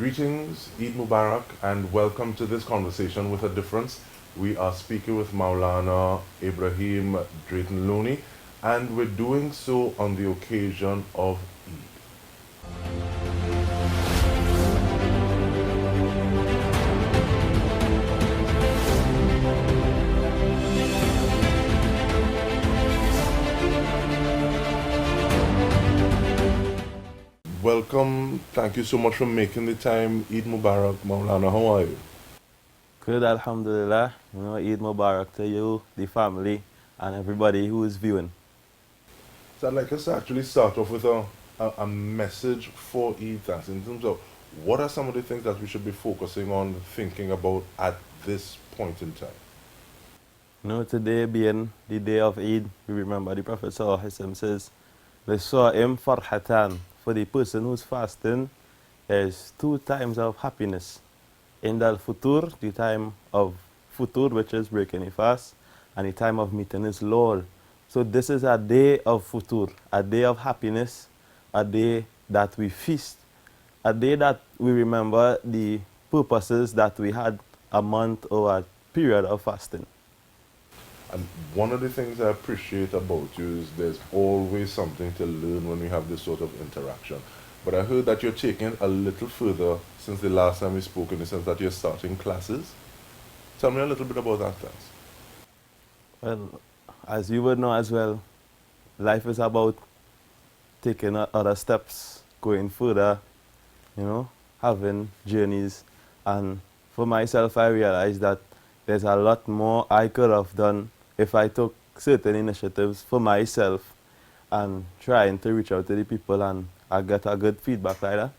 Greetings, Eid Mubarak, and welcome to this conversation with a difference. We are speaking with Maulana Ibrahim Drayton-Loney, and we're doing so on the occasion of Eid. Welcome. Thank you so much for making the time. Eid Mubarak, Maulana. How are you? Good, Alhamdulillah. Eid Mubarak to you, the family, and everybody who is viewing. So I'd like us to actually start off with a message for Eid, thanks, in terms of what are some of the things that we should be focusing on, thinking about at this point in time. Today being the day of Eid, we remember the Prophet Sallallahu Alaihi Wasallam says, "Lisa'im farhatan." For the person who's fasting, there's 2 times of happiness. Eid-ul-Fitr, the time of futur, which is breaking a fast, and the time of meeting his Lord. So this is a day of futur, a day of happiness, a day that we feast, a day that we remember the purposes that we had a month or a period of fasting. And one of the things I appreciate about you is there's always something to learn when we have this sort of interaction. But I heard that you're taking a little further since the last time we spoke, in the sense that you're starting classes. Tell me a little bit about that, thanks. Well, as you would know as well, life is about taking other steps, going further, having journeys. And for myself, I realized that there's a lot more I could have done if I took certain initiatives for myself and trying to reach out to the people, and I get a good feedback like that.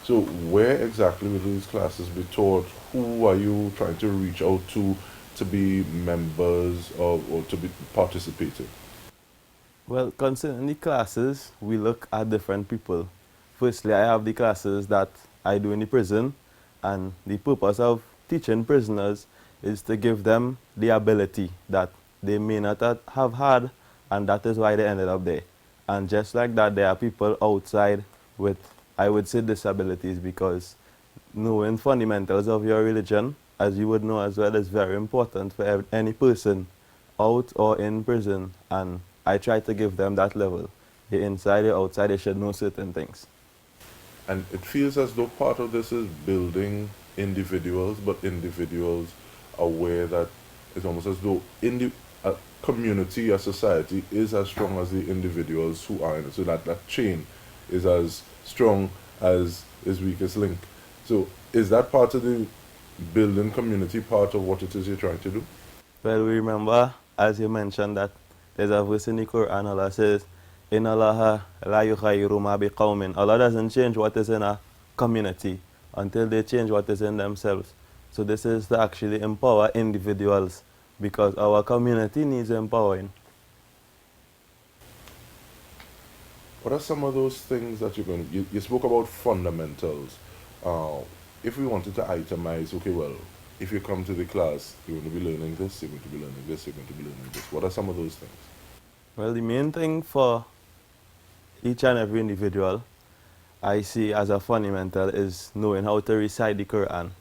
So where exactly will these classes be taught? Who are you trying to reach out to be members or to be participating? Well, concerning the classes, we look at different people. Firstly, I have the classes that I do in the prison, and the purpose of teaching prisoners is to give them the ability that they may not have had, and that is why they ended up there. And just like that, there are people outside with, I would say, disabilities, because knowing fundamentals of your religion, as you would know as well, is very important for any person out or in prison. And I try to give them that level. The inside, the outside, they should know certain things. And it feels as though part of this is building individuals, but individuals aware that it's almost as though a community, a society is as strong as the individuals who are in it. So that chain is as strong as its weakest link. So is that part of the building community, part of what it is you're trying to do? Well, we remember, as you mentioned, that there's a verse in the Quran, Allah says, "In Allah la yughayyiru ma biqawmin." Allah doesn't change what is in a community until they change what is in themselves. So this is to actually empower individuals, because our community needs empowering. What are some of those things that you're going to... You spoke about fundamentals. If we wanted to itemize, okay, well, if you come to the class, you're going to be learning this, you're going to be learning this, you're going to be learning this. What are some of those things? Well, the main thing for each and every individual I see as a fundamental is knowing how to recite the Quran.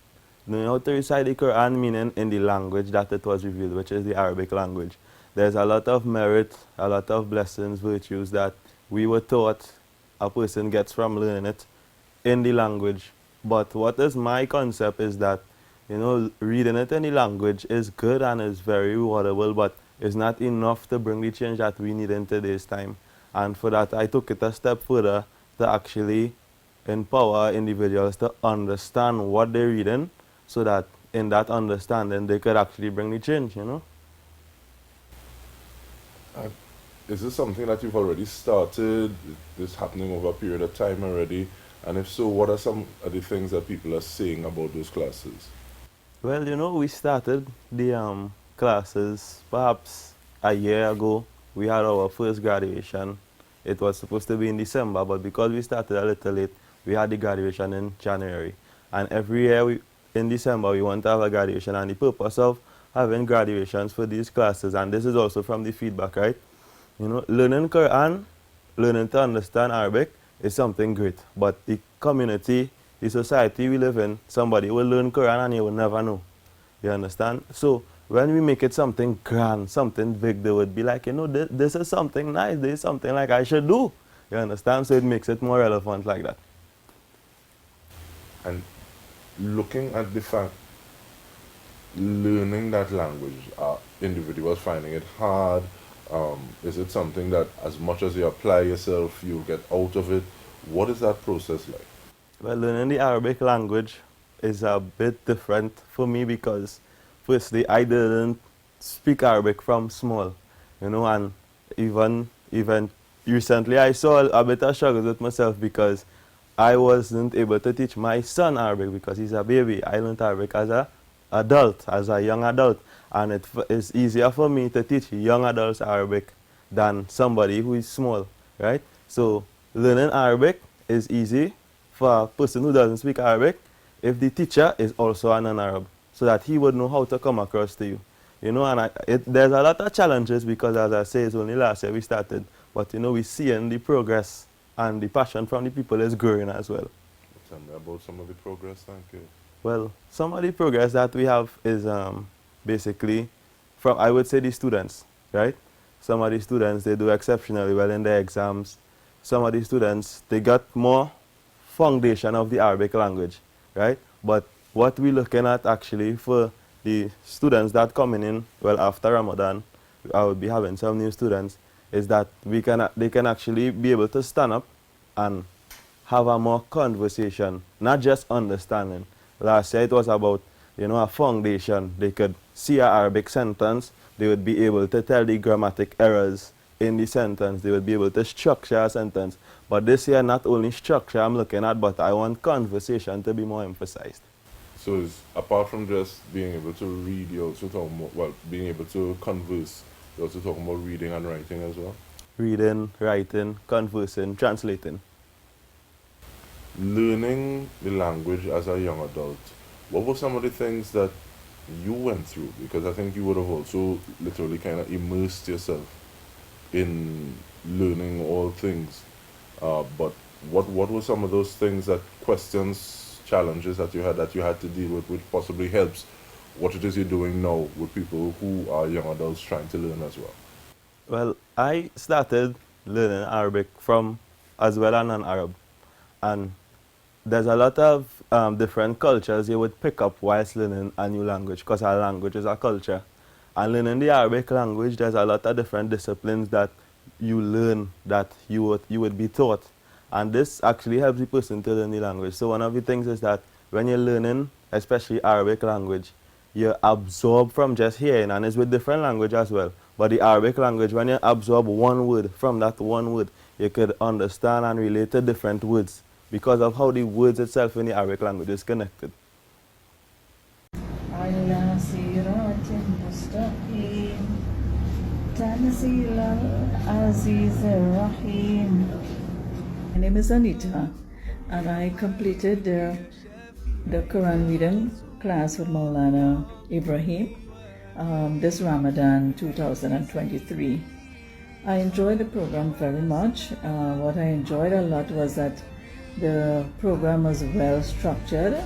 Knowing how to recite the Quran, meaning in the language that it was revealed, which is the Arabic language. There's a lot of merit, a lot of blessings, virtues that we were taught a person gets from learning it in the language. But what is my concept is that, reading it in the language is good and is very rewardable, but it's not enough to bring the change that we need in today's time. And for that, I took it a step further to actually empower individuals to understand what they're reading, so that in that understanding they could actually bring the change, Is this something that you've already started? Is this happening over a period of time already? And if so, what are some of the things that people are saying about those classes? Well, we started the classes perhaps a year ago. We had our first graduation. It was supposed to be in December, but because we started a little late, we had the graduation in January. And every year in December, we want to have a graduation. And the purpose of having graduations for these classes, and this is also from the feedback, right? Learning Quran, learning to understand Arabic is something great. But the community, the society we live in, somebody will learn Quran and you will never know. You understand? So when we make it something grand, something big, they would be like, you know, this is something nice, this is something like I should do. You understand? So it makes it more relevant like that. And looking at the fact, learning that language, are individuals finding it hard? Is it something that as much as you apply yourself, you get out of it? What is that process like? Well, learning the Arabic language is a bit different for me because firstly, I didn't speak Arabic from small, you know, and even recently I saw a bit of struggle with myself because I wasn't able to teach my son Arabic because he's a baby. I learned Arabic as a adult, as a young adult, and it is easier for me to teach young adults Arabic than somebody who is small, right? So learning Arabic is easy for a person who doesn't speak Arabic if the teacher is also a non-Arab, so that he would know how to come across to you. You know, and there's a lot of challenges because, as I say, it's only last year we started. But, you know, we see in the progress and the passion from the people is growing as well. Tell me about some of the progress, thank you. Well, some of the progress that we have is basically from, I would say, the students, right? Some of the students, they do exceptionally well in their exams. Some of the students, they got more foundation of the Arabic language, right? But what we're looking at actually for the students that coming in, well, after Ramadan, I will be having some new students, is that they can actually be able to stand up and have a more conversation, not just understanding. Last year it was about, you know, a foundation. They could see an Arabic sentence, they would be able to tell the grammatic errors in the sentence, they would be able to structure a sentence. But this year, not only structure I'm looking at, but I want conversation to be more emphasized. So it's, apart from just being able to read, you're also talking about, well, being able to converse, you're also talking about reading and writing as well? Reading, writing, conversing, translating. Learning the language as a young adult, what were some of the things that you went through? Because I think you would have also literally kind of immersed yourself in learning all things. But what were some of those things, that questions, challenges that you had to deal with, which possibly helps what it is you're doing now with people who are young adults trying to learn as well? Well, I started learning Arabic from as well as non-Arab. And there's a lot of different cultures you would pick up whilst learning a new language, because our language is a culture. And learning the Arabic language, there's a lot of different disciplines that you learn that you would be taught. And this actually helps the person to learn the language. So one of the things is that when you're learning, especially Arabic language, you absorb from just hearing, and it's with different language as well. But the Arabic language, when you absorb one word from that one word, you could understand and relate to different words because of how the words itself in the Arabic language is connected. My name is Anita, and I completed the Quran reading class with Maulana Ibrahim this Ramadan 2023. I enjoyed the program very much. What I enjoyed a lot was that the program was well structured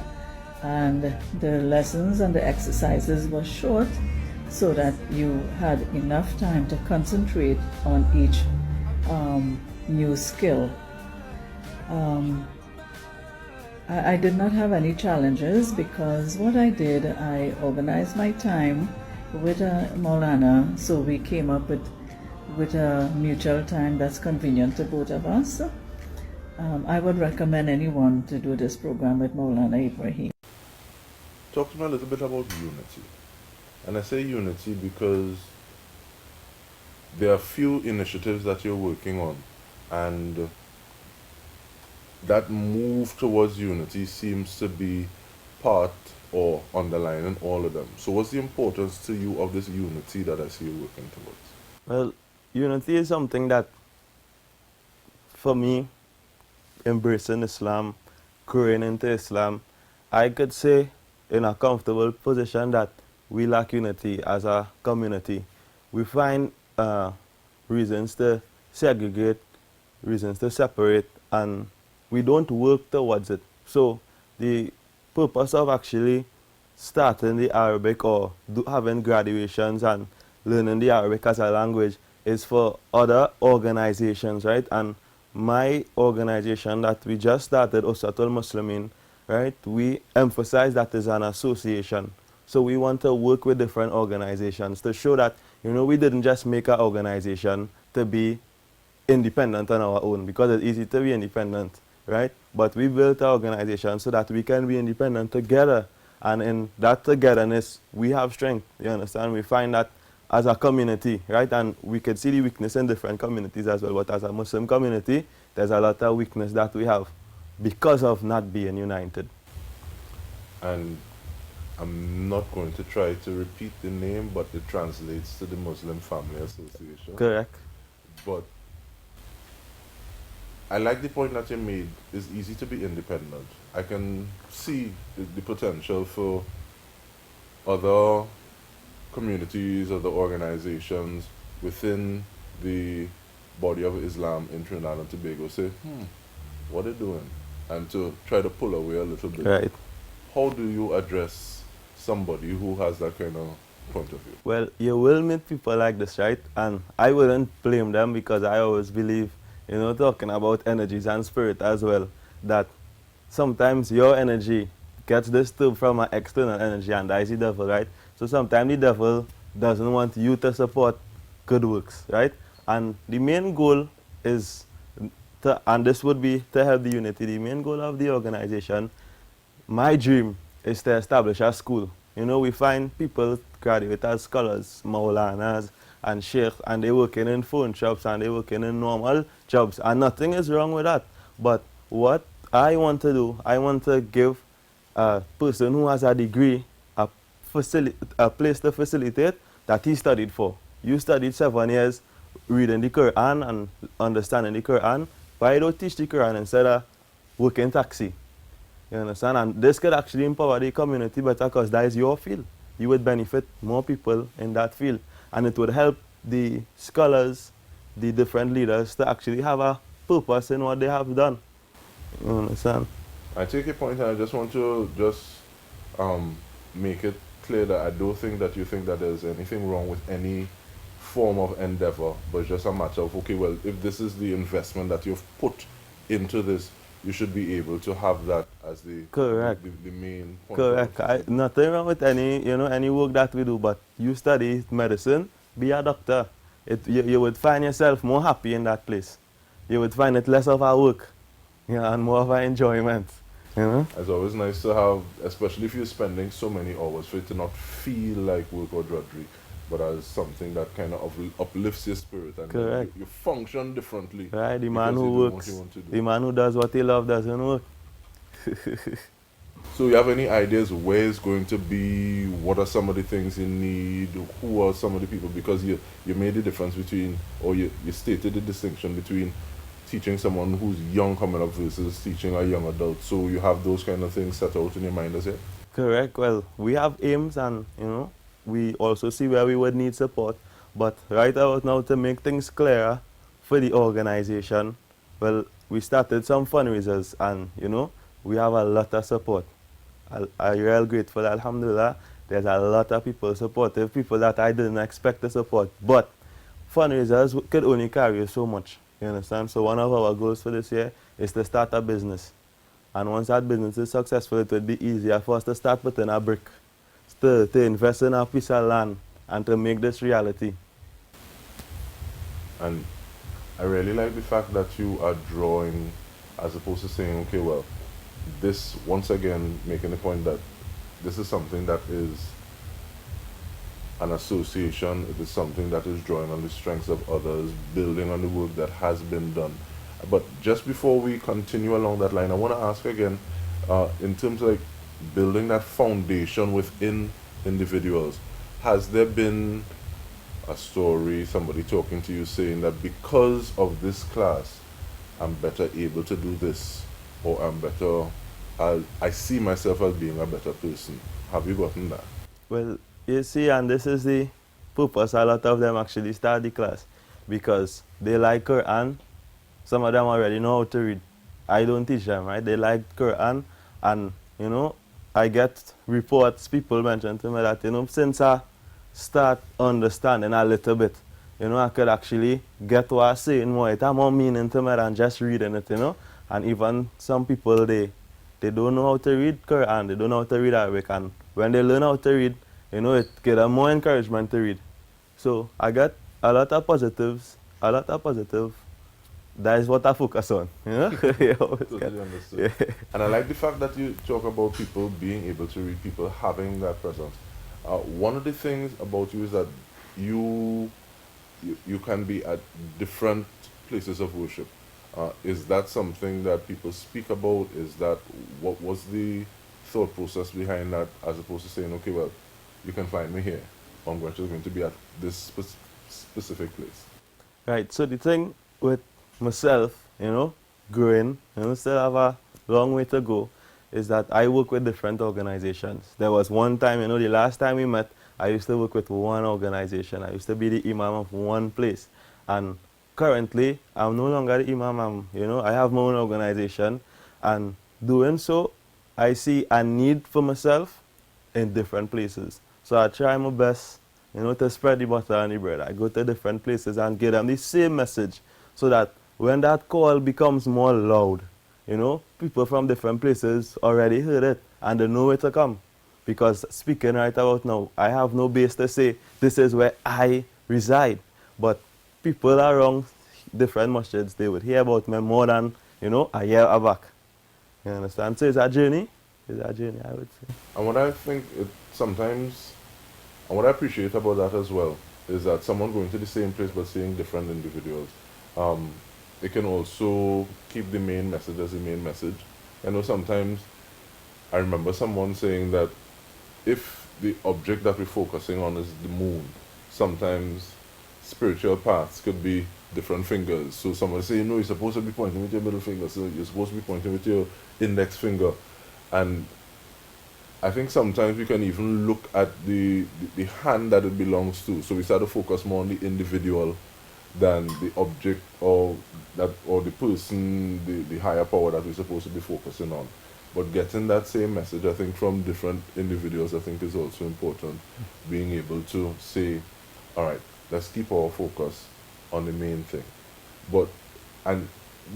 and the lessons and the exercises were short, so that you had enough time to concentrate on each new skill. I did not have any challenges because what I did, I organized my time with Maulana, so we came up with a mutual time that's convenient to both of us. I would recommend anyone to do this program with Maulana Ibrahim. Talk to me a little bit about unity. And I say unity because there are few initiatives that you're working on, and that move towards unity seems to be part or underlying all of them. So what's the importance to you of this unity that I see you working towards? Well, unity is something that, for me, embracing Islam, growing into Islam, I could say in a comfortable position that we lack unity as a community. We find reasons to segregate, reasons to separate, and we don't work towards it. So the purpose of actually starting the Arabic or having graduations and learning the Arabic as a language is for other organizations, right? And my organization that we just started, Usatul Muslimin, right? We emphasize that is an association. So we want to work with different organizations to show that, we didn't just make an organization to be independent on our own, because it's easy to be independent, right? But we built our organization so that we can be independent together. And in that togetherness, we have strength, you understand? We find that as a community, right? And we can see the weakness in different communities as well. But as a Muslim community, there's a lot of weakness that we have because of not being united. And I'm not going to try to repeat the name, but it translates to the Muslim Family Association. Correct. But I like the point that you made. It's easy to be independent. I can see the potential for other communities, other organizations within the body of Islam in Trinidad and Tobago say, what are they doing? And to try to pull away a little bit. Right. How do you address somebody who has that kind of point of view? Well, you will meet people like this, right? And I wouldn't blame them, because I always believe, talking about energies and spirit as well, that sometimes your energy gets disturbed from an external energy, and that is the devil, right? So sometimes the devil doesn't want you to support good works, right? And the main goal is, and this would be to help the unity, the main goal of the organization, my dream is to establish a school. We find people graduate as scholars, Maulanas and Sheikh, and they're working in phone shops and they're working in normal jobs, and nothing is wrong with that. But what I want to do, I want to give a person who has a degree a place to facilitate that he studied for. You studied 7 years reading the Quran and understanding the Quran. Why don't teach the Quran instead of working taxi? You understand? And this could actually empower the community better, because that is your field. You would benefit more people in that field. And it would help the scholars, the different leaders, to actually have a purpose in what they have done. You understand? I take your point, and I just want to make it clear that I don't think that you think that there's anything wrong with any form of endeavor, but it's just a matter of, okay, well, if this is the investment that you've put into this, you should be able to have that as the correct the main point. Correct. Nothing wrong with any work that we do, but you study medicine, be a doctor. You would find yourself more happy in that place. You would find it less of a work, and more of an enjoyment. It's always nice to have, especially if you're spending so many hours, for it to not feel like work or drudgery, but as something that kind of uplifts your spirit, and you function differently. Right, the man who works, the man who does what he loves doesn't work. So you have any ideas where it's going to be? What are some of the things you need? Who are some of the people? Because you made the difference between, or you stated the distinction between teaching someone who's young coming up versus teaching a young adult. So you have those kind of things set out in your mind as well? Correct. Well, we have aims, and we also see where we would need support. But right about now, to make things clearer for the organization, well, we started some fundraisers, and we have a lot of support. I'm real grateful, alhamdulillah. There's a lot of people supportive, people that I didn't expect to support. But fundraisers could only carry so much. You understand? So one of our goals for this year is to start a business. And once that business is successful, it would be easier for us to start putting a brick, to invest in a piece of land, and to make this reality. And I really like the fact that you are drawing, as opposed to saying, okay, well, this, once again, making the point that this is something that is an association, it is something that is drawing on the strengths of others, building on the work that has been done. But just before we continue along that line, I want to ask again, in terms of building that foundation within individuals, has there been a story, somebody talking to you saying that because of this class, I'm better able to do this, or I'm better, I see myself as being a better person? Have you gotten that? Well, you see, and this is the purpose a lot of them actually start the class, because they like Quran. Some of them already know how to read. I don't teach them, right? They like Quran, and you know, I get reports, people mention to me that, you know, since I start understanding a little bit, you know, I could actually get what I'm saying more. It has more meaning to me than just reading it, you know. And even some people, they don't know how to read Quran, they don't know how to read Arabic, and when they learn how to read, you know, it gives them more encouragement to read. So I got a lot of positives, a lot of positive. That is what I focus on, you know. You always Totally get- understood. And I like the fact that you talk about people being able to read, people having that presence. One of the things about you is that you you can be at different places of worship. Is that something that people speak about? Is that what was the thought process behind that, as opposed to saying, okay, well, you can find me here, or I'm just going to be at this specific place? Right. So the thing with myself, you know, growing, you know, still have a long way to go, is that I work with different organizations. There was one time, you know, the last time we met, I used to work with one organization. I used to be the imam of one place. And currently, I'm no longer the imam. You know, I have my own organization. And doing so, I see a need for myself in different places. So I try my best, you know, to spread the butter and the bread. I go to different places and give them the same message, so that when that call becomes more loud, you know, people from different places already heard it and they know where to come. Because speaking right about now, I have no base to say this is where I reside. But people around different masjids, they would hear about me more than, you know, a year back. You understand? So it's a journey. It's a journey, I would say. And what I think it sometimes, and what I appreciate about that as well, is that someone going to the same place but seeing different individuals, it can also keep the main message as the main message. I know sometimes, I remember someone saying that if the object that we're focusing on is the moon, sometimes spiritual paths could be different fingers. So someone say, no, you're supposed to be pointing with your middle finger, so you're supposed to be pointing with your index finger. And I think sometimes we can even look at the hand that it belongs to. So we start to focus more on the individual than the object, or the person, the higher power that we're supposed to be focusing on. But getting that same message, I think, from different individuals, I think is also important. Being able to say, all right, let's keep our focus on the main thing. But, and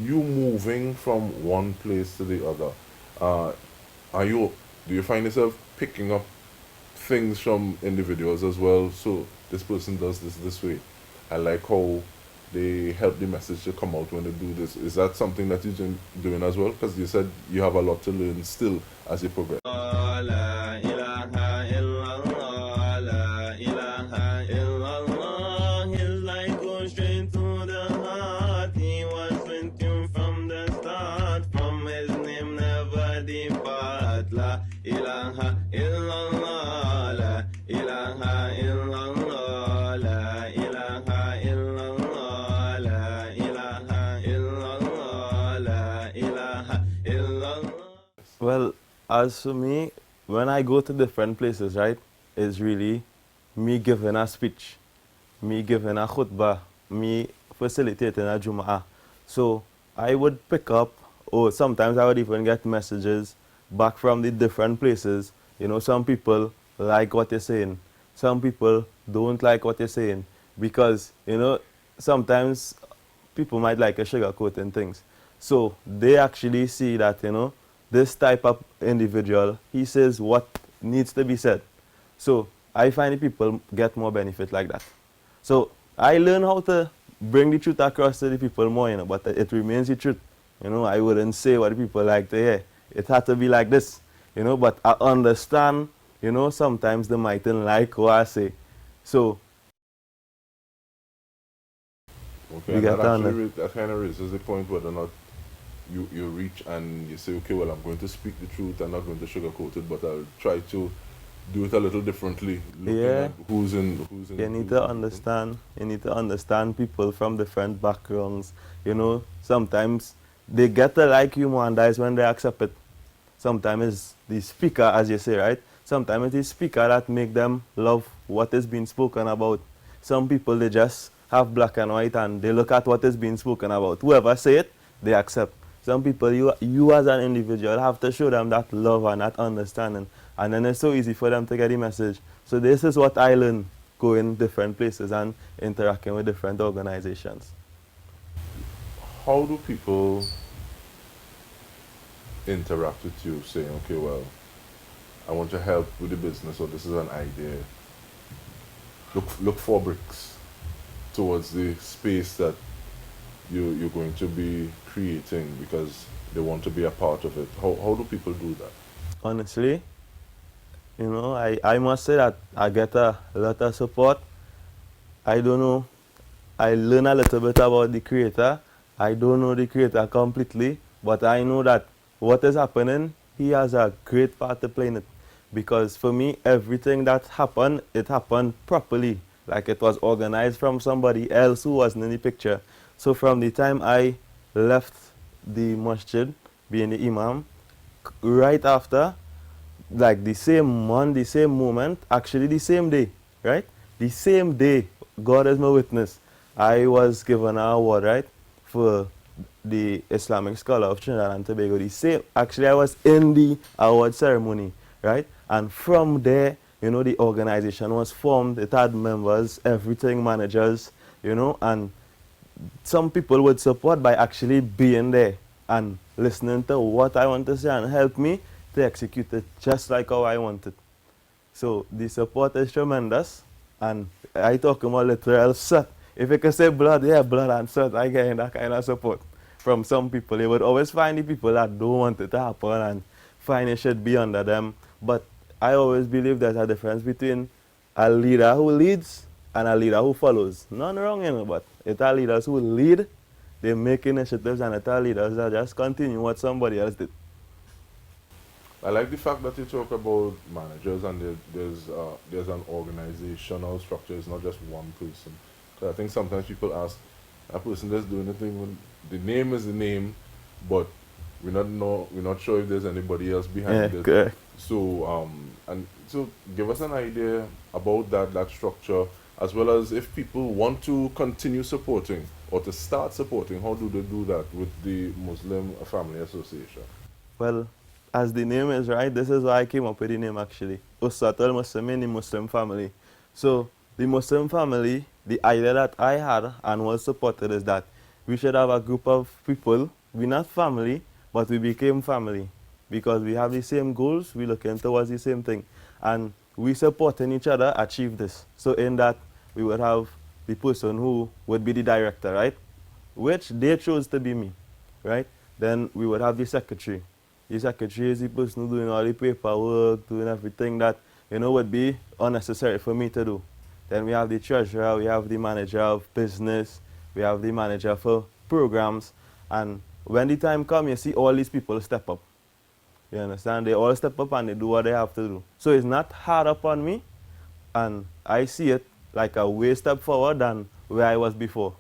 you moving from one place to the other, do you find yourself picking up things from individuals as well? So this person does this way. I like how they help the message to come out when they do this. Is that something that you're doing as well? Because you said you have a lot to learn still as you progress. Well, as for me, when I go to different places, right, it's really me giving a speech, me giving a khutbah, me facilitating a Jum'ah. So I would pick up, or sometimes I would even get messages back from the different places. You know, some people like what you're saying, some people don't like what you're saying, because, you know, sometimes people might like a sugarcoating things. So they actually see that, you know, this type of individual, he says what needs to be said. So I find the people get more benefit like that. So I learn how to bring the truth across to the people more, you know, but it remains the truth. You know, I wouldn't say what the people like to hear. It had to be like this, you know, but I understand, you know, sometimes they mightn't like what I say. So Okay, we and get that on actually it. that kind of raises the point whether or not you reach and you say, okay, well, I'm going to speak the truth, I'm not going to sugarcoat it, but I'll try to do it a little differently, looking Yeah. at who's in. You need to understand. You need to understand people from different backgrounds. You know, sometimes they get to like you more, and that is when they accept it. Sometimes it's the speaker, as you say, right? Sometimes it's the speaker that make them love what is being spoken about. Some people, they just have black and white and they look at what is being spoken about. Whoever say it, they accept. Some people, you as an individual have to show them that love and that understanding. And then it's so easy for them to get the message. So this is what I learned going different places and interacting with different organizations. How do people interact with you saying, okay, well, I want to help with the business, or this is an idea. Look for bricks towards the space that you're going to be creating because they want to be a part of it. How do people do that? Honestly, I must say that I get a lot of support. I don't know. I learn a little bit about the creator. I don't know the creator completely, but I know that what is happening, he has a great part to play in it. Because for me, everything that happened, it happened properly. Like it was organized from somebody else who wasn't in the picture. So from the time I left the masjid, being the imam, right after, like the same month, the same moment, actually the same day, right? The same day, God is my witness, I was given an award, right, for the Islamic Scholar of Trinidad and Tobago. The same, actually I was in the award ceremony, right? And from there, the organization was formed. It had members, everything, managers, and some people would support by actually being there and listening to what I want to say and help me to execute it just like how I want it. So the support is tremendous, and I talk about literal sweat. If you can say blood, yeah, blood and sweat, I get that kind of support from some people. They would always find the people that don't want it to happen and find it should be under them. But I always believe there's a difference between a leader who leads and a leader who follows. None wrong, but it's our leaders who lead, they make initiatives, and it's our leaders that just continue what somebody else did. I like the fact that you talk about managers and there's an organizational structure. It's not just one person. 'Cause I think sometimes people ask, a person that's doing the thing when the name is the name, but we're not sure if there's anybody else behind it. Correct. So give us an idea about that structure, as well as if people want to continue supporting or to start supporting, how do they do that with the Muslim Family Association? Well, as the name is, right, this is why I came up with the name actually. Usatul Muslimin, the Muslim family. So the Muslim family, the idea that I had and was supported is that we should have a group of people. We're not family, but we became family because we have the same goals, we looking towards the same thing. And we supporting each other achieve this. So in that, we would have the person who would be the director, right? Which they chose to be me, right? Then we would have the secretary. The secretary is the person who doing all the paperwork, doing everything that, would be unnecessary for me to do. Then we have the treasurer, we have the manager of business, we have the manager for programs. And when the time comes, you see all these people step up. You understand? They all step up and they do what they have to do. So it's not hard upon me, and I see it like a way step forward than where I was before,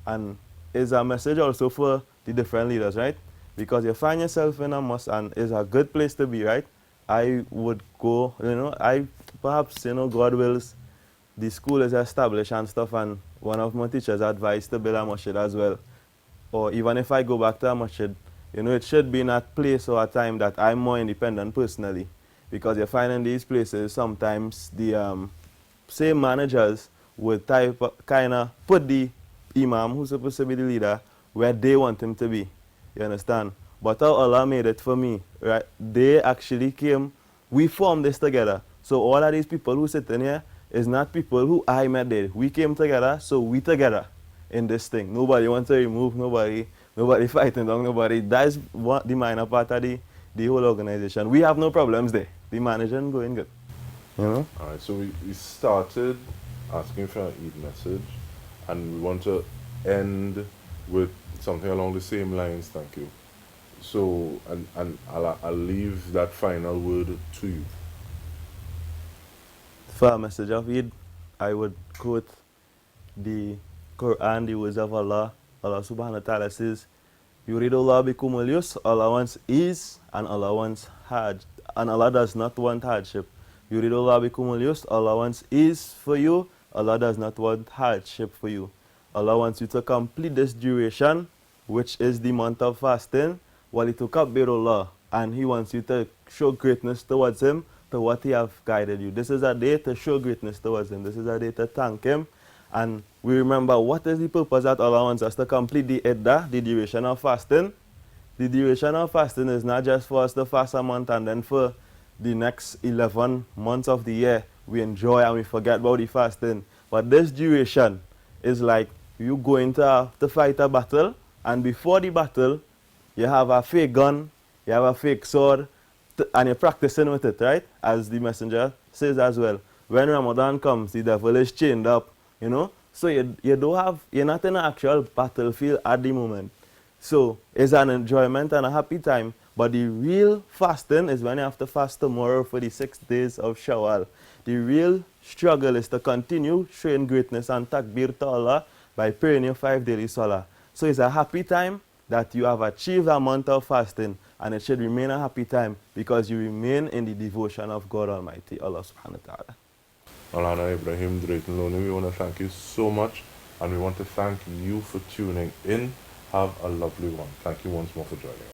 And it's a message also for the different leaders, right? Because you find yourself in a mosque and it's a good place to be, right? I would go, perhaps, God wills, the school is established and stuff, and one of my teachers advised to build a masjid as well. Or even if I go back to a masjid, it should be in a place or a time that I'm more independent personally. Because you find in these places, sometimes the same managers would kind of put the imam, who's supposed to be the leader, where they want him to be. You understand? But how Allah made it for me, right? They actually came, we formed this together. So all of these people who sit in here is not people who I met there. We came together, so we together in this thing. Nobody wants to remove nobody fighting down nobody. That's what the minor part of the whole organization. We have no problems there. The management going good. All right, so we started asking for an Eid message, and we want to end with something along the same lines. Thank you. So, and I'll leave that final word to you. For a message of Eid, I would quote the Quran, the words of Allah. Allah subhanahu wa ta'ala says, Yuridullah bikumul yus, Allah wants ease and Allah wants hard, and Allah does not want hardship. Yuridullah bikumul yus, Allah wants ease for you, Allah does not want hardship for you. Allah wants you to complete this duration which is the month of fasting, well, he took up Birullah, and he wants you to show greatness towards him, to what he have guided you. This is a day to show greatness towards him. This is a day to thank him. And we remember what is the purpose that Allah wants us to complete the Iddah, the duration of fasting. The duration of fasting is not just for us to fast a month and then for the next 11 months of the year we enjoy and we forget about the fasting. But this duration is like you going to fight a battle, and before the battle you have a fake gun, you have a fake sword, and you're practicing with it, right? As the messenger says as well. When Ramadan comes, the devil is chained up, you know. So you're not in an actual battlefield at the moment. So it's an enjoyment and a happy time. But the real fasting is when you have to fast tomorrow for the 6 days of Shawwal. The real struggle is to continue showing greatness and takbir to Allah by praying your 5 daily salah. So it's a happy time that you have achieved a month of fasting, and it should remain a happy time because you remain in the devotion of God Almighty, Allah subhanahu wa ta'ala. Maulana Ibrahim Drayton-Loney, we want to thank you so much, and we want to thank you for tuning in. Have a lovely one. Thank you once more for joining us.